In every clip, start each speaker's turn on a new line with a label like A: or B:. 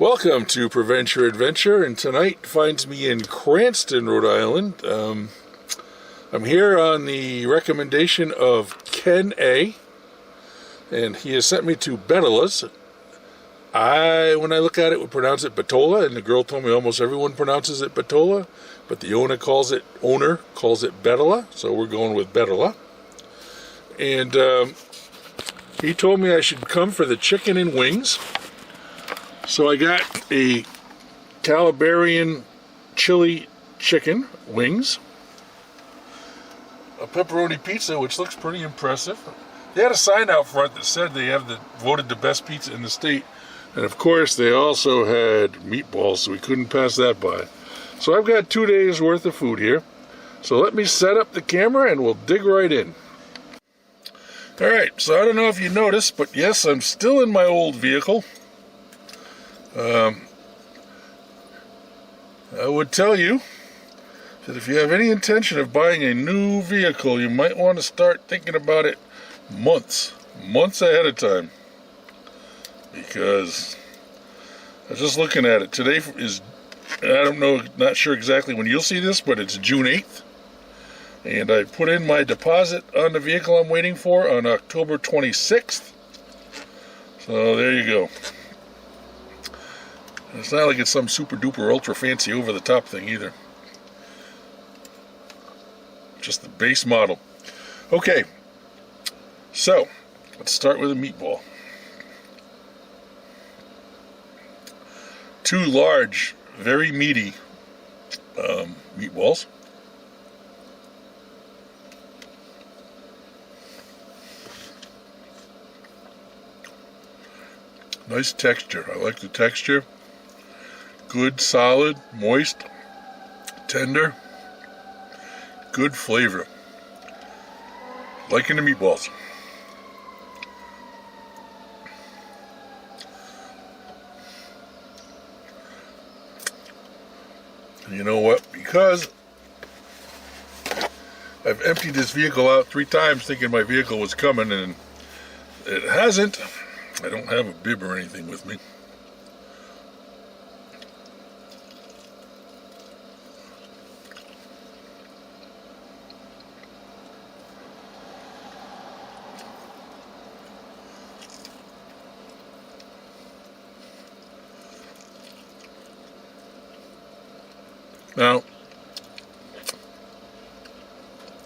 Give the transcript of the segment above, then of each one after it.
A: Welcome to Prevent Your Adventure, and tonight finds me in Cranston, Rhode Island. I'm here on the recommendation of Ken A, and he has sent me to Bettola's. When I look at it, would pronounce it Bettola, and the girl told me almost everyone pronounces it Bettola, but the owner calls it Bettola, so we're going with Bettola. And he told me I should come for the chicken and wings. So I got a Calabarian chili chicken wings, a pepperoni pizza, which looks pretty impressive. They had a sign out front that said they have voted the best pizza in the state. And of course, they also had meatballs, so we couldn't pass that by. So I've got 2 days worth of food here. So let me set up the camera and we'll dig right in. Alright, so I don't know if you noticed, but yes, I'm still in my old vehicle. I would tell you that if you have any intention of buying a new vehicle, you might want to start thinking about it months ahead of time. Because I was just looking at it. Today is, not sure exactly when you'll see this, but it's June 8th. And I put in my deposit on the vehicle I'm waiting for on October 26th. So there you go. It's not like it's some super duper ultra fancy over the top thing either. Just the base model. Okay, so let's start with a meatball. 2 large, very meaty meatballs. Nice texture. I like the texture. Good, solid, moist, tender, good flavor. Liking the meatballs. And you know what? Because I've emptied this vehicle out 3 times thinking my vehicle was coming, and it hasn't. I don't have a bib or anything with me. Now,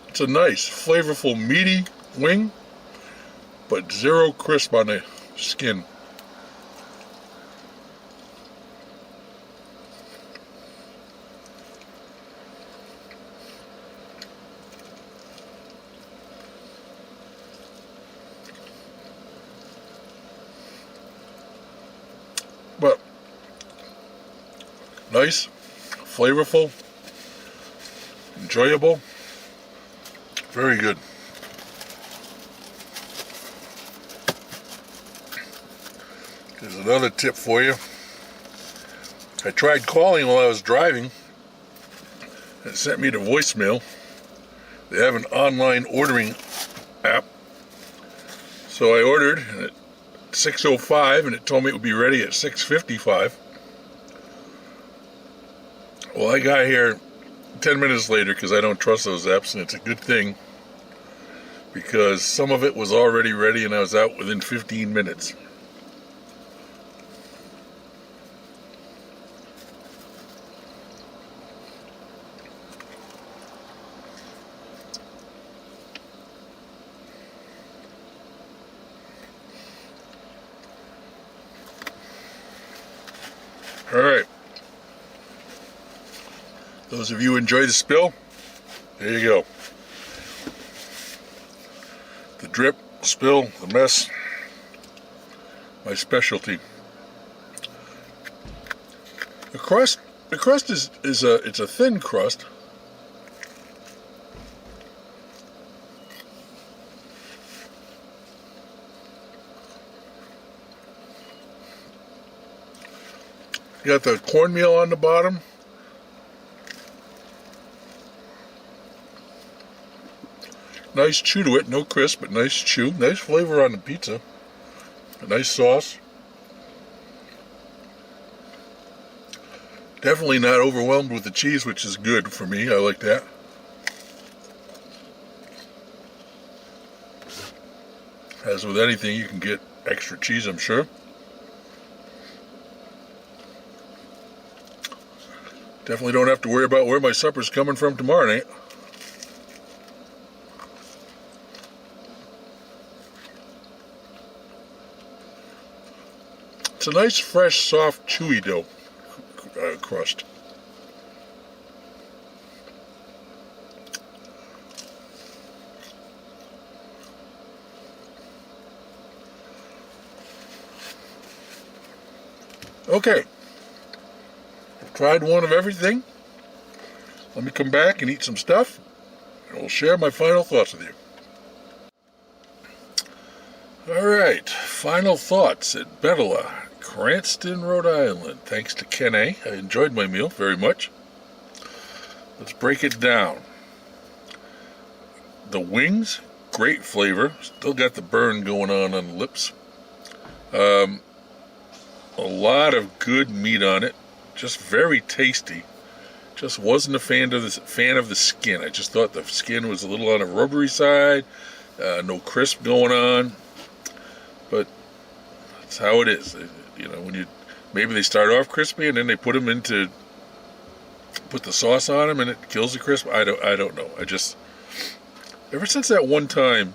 A: it's a nice, flavorful, meaty wing, but zero crisp on the skin. But nice, flavorful, enjoyable, very good. Here's another tip for you. I tried calling while I was driving. It sent me to voicemail. They have an online ordering app. So I ordered at 6:05 and it told me it would be ready at 6:55. Well, I got here 10 minutes later because I don't trust those apps, and it's a good thing because some of it was already ready and I was out within 15 minutes. All right. Those of you who enjoy the spill, there you go. The drip, spill, the mess, my specialty. The crust is a thin crust. You got the cornmeal on the bottom. Nice chew to it, no crisp, but nice chew. Nice flavor on the pizza. A nice sauce. Definitely not overwhelmed with the cheese, which is good for me. I like that. As with anything, you can get extra cheese, I'm sure. Definitely don't have to worry about where my supper's coming from tomorrow night. It's a nice, fresh, soft, chewy dough crust. Okay, I've tried one of everything. Let me come back and eat some stuff, and we'll share my final thoughts with you. Alright, final thoughts at Bettola, Cranston, Rhode Island. Thanks to Ken A. I enjoyed my meal very much. Let's break it down. The wings, great flavor. Still got the burn going on the lips. A lot of good meat on it. Just very tasty. Just wasn't a fan of the skin. I just thought the skin was a little on the rubbery side. No crisp going on. But that's how it is. You know, maybe they start off crispy and then they put the sauce on them and it kills the crisp. I don't know. Ever since that one time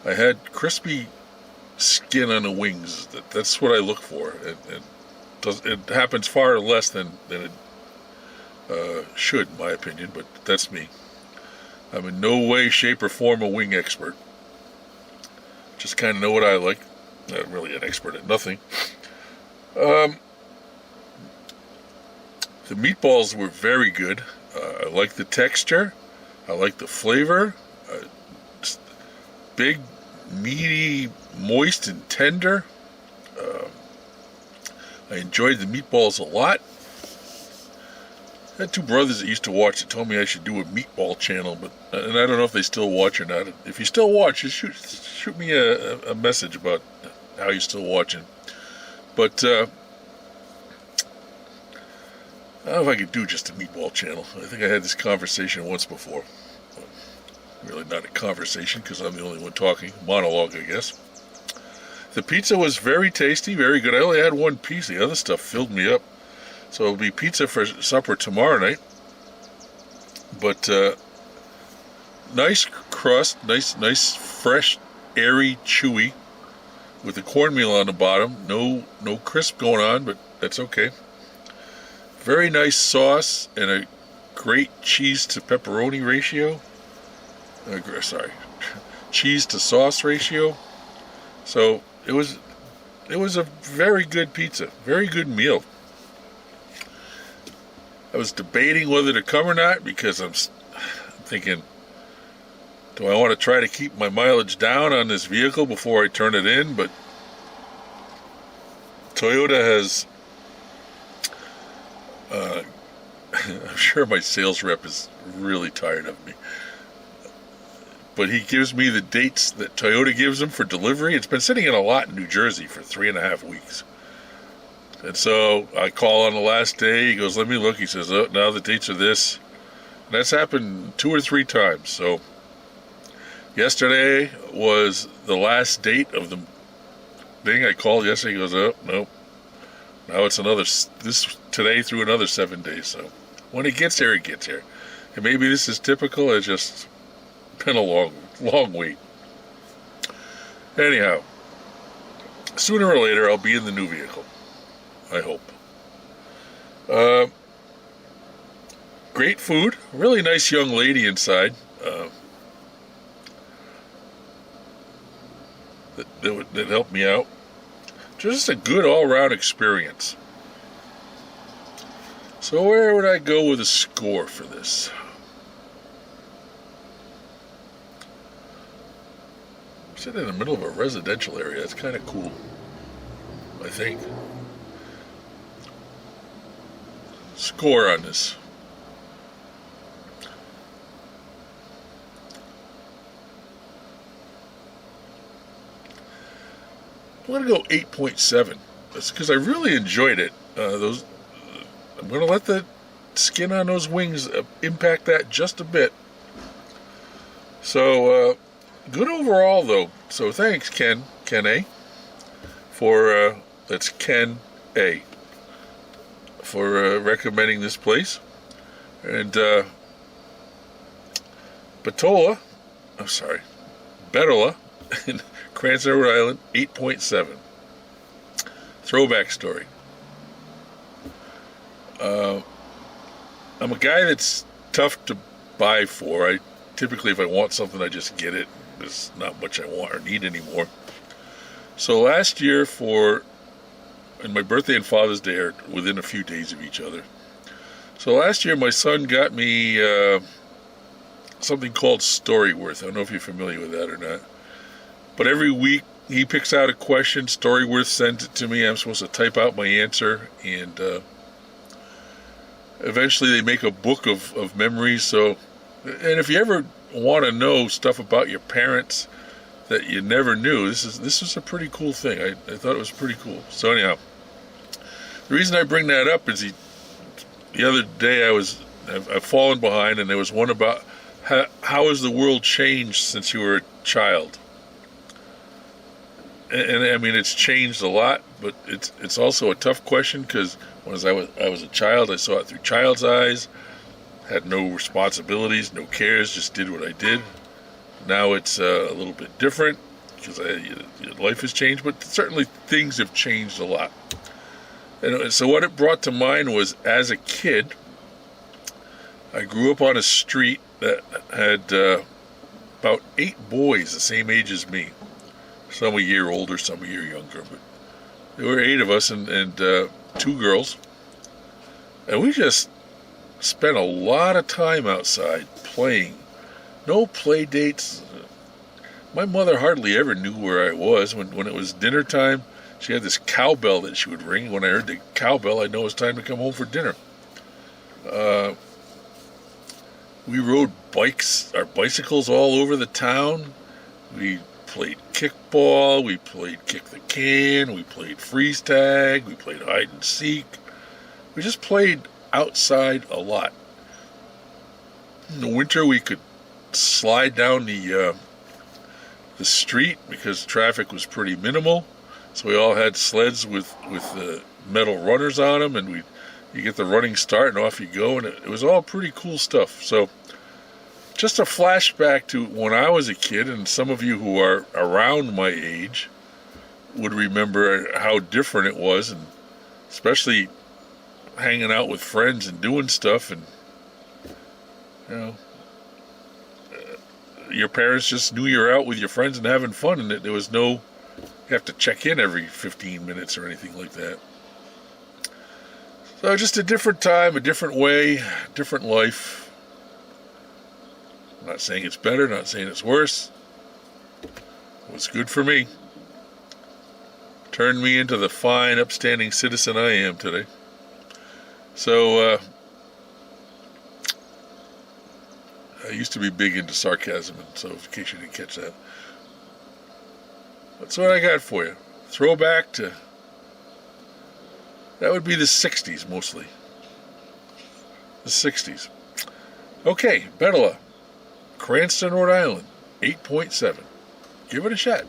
A: I had crispy skin on the wings, that's what I look for. It happens far less than it should, in my opinion, but that's me. I'm in no way, shape, or form a wing expert. Just kind of know what I like. Not really an expert at nothing. The meatballs were very good. I like the texture. I like the flavor. Big, meaty, moist, and tender. I enjoyed the meatballs a lot. I had two brothers that used to watch that told me I should do a meatball channel, and I don't know if they still watch or not. If you still watch, just shoot me a message about how you're still watching. But I don't know if I could do just a meatball channel. I think I had this conversation once before. Really not a conversation because I'm the only one talking. Monologue, I guess. The pizza was very tasty, very good. I only had one piece. The other stuff filled me up. So it'll be pizza for supper tomorrow night. But nice crust, nice, fresh, airy, chewy, with the cornmeal on the bottom. No crisp going on, but that's okay. Very nice sauce and a great cheese to pepperoni ratio. Cheese to sauce ratio. So it was a very good pizza, very good meal. I was debating whether to come or not because I'm thinking, do I want to try to keep my mileage down on this vehicle before I turn it in? But Toyota has, I'm sure my sales rep is really tired of me, but he gives me the dates that Toyota gives him for delivery. It's been sitting in a lot in New Jersey for 3.5 weeks. And so I call on the last day. He goes, let me look. He says, oh, now the dates are this. And that's happened 2 or 3 times. So yesterday was the last date of the thing. I called yesterday. He goes, oh, nope. Now it's today through another 7 days. So when it gets here, it gets here. And maybe this is typical. It's just been a long wait. Anyhow, sooner or later, I'll be in the new vehicle. I hope. Great food. Really nice young lady inside. That helped me out. Just a good all-round experience. So where would I go with a score for this? I'm sitting in the middle of a residential area. That's kind of cool, I think. Score on this. I'm going to go 8.7. That's because I really enjoyed it. I'm going to let the skin on those wings impact that just a bit. So, good overall, though. So thanks, Ken A, for, that's Ken A, for recommending this place. And Bettola in Cranston, Rhode Island, 8.7. Throwback story. I'm a guy that's tough to buy for. Typically, if I want something, I just get it. There's not much I want or need anymore. So last year and my birthday and Father's Day are within a few days of each other. So last year, my son got me something called Storyworth. I don't know if you're familiar with that or not. But every week, he picks out a question. Storyworth sends it to me. I'm supposed to type out my answer. And eventually, they make a book of memories. So, and if you ever want to know stuff about your parents that you never knew, this is a pretty cool thing. I thought it was pretty cool. So anyhow, the reason I bring that up is the other day I've fallen behind, and there was one about how has the world changed since you were a child. And I mean, it's changed a lot, but it's also a tough question, because when I was a child, I saw it through child's eyes, had no responsibilities, no cares, just did what I did. Now it's a little bit different, because life has changed, but certainly things have changed a lot. And so what it brought to mind was, as a kid, I grew up on a street that had about 8 boys the same age as me. Some a year older, some a year younger, but there were 8 of us and 2 girls. And we just spent a lot of time outside playing. No play dates. My mother hardly ever knew where I was. When it was dinner time, she had this cowbell that she would ring. When I heard the cowbell, I'd know it was time to come home for dinner. We rode our bicycles all over the town. We played kickball. We played kick the can. We played freeze tag. We played hide and seek. We just played outside a lot. In the winter, we could slide down the street because traffic was pretty minimal. So we all had sleds with metal runners on them, and you get the running start and off you go, and it was all pretty cool stuff. So just a flashback to when I was a kid, and some of you who are around my age would remember how different it was, and especially hanging out with friends and doing stuff, and your parents just knew you're out with your friends and having fun, and there was no, you have to check in every 15 minutes or anything like that. So just a different time, a different way, different life. I'm not saying it's better, not saying it's worse. It was good for me. Turned me into the fine, upstanding citizen I am today. So, I used to be big into sarcasm, and so in case you didn't catch that. That's what I got for you. Throwback to, that would be the 60s mostly. The 60s. Okay, Bettola, Cranston, Rhode Island, 8.7. Give it a shot.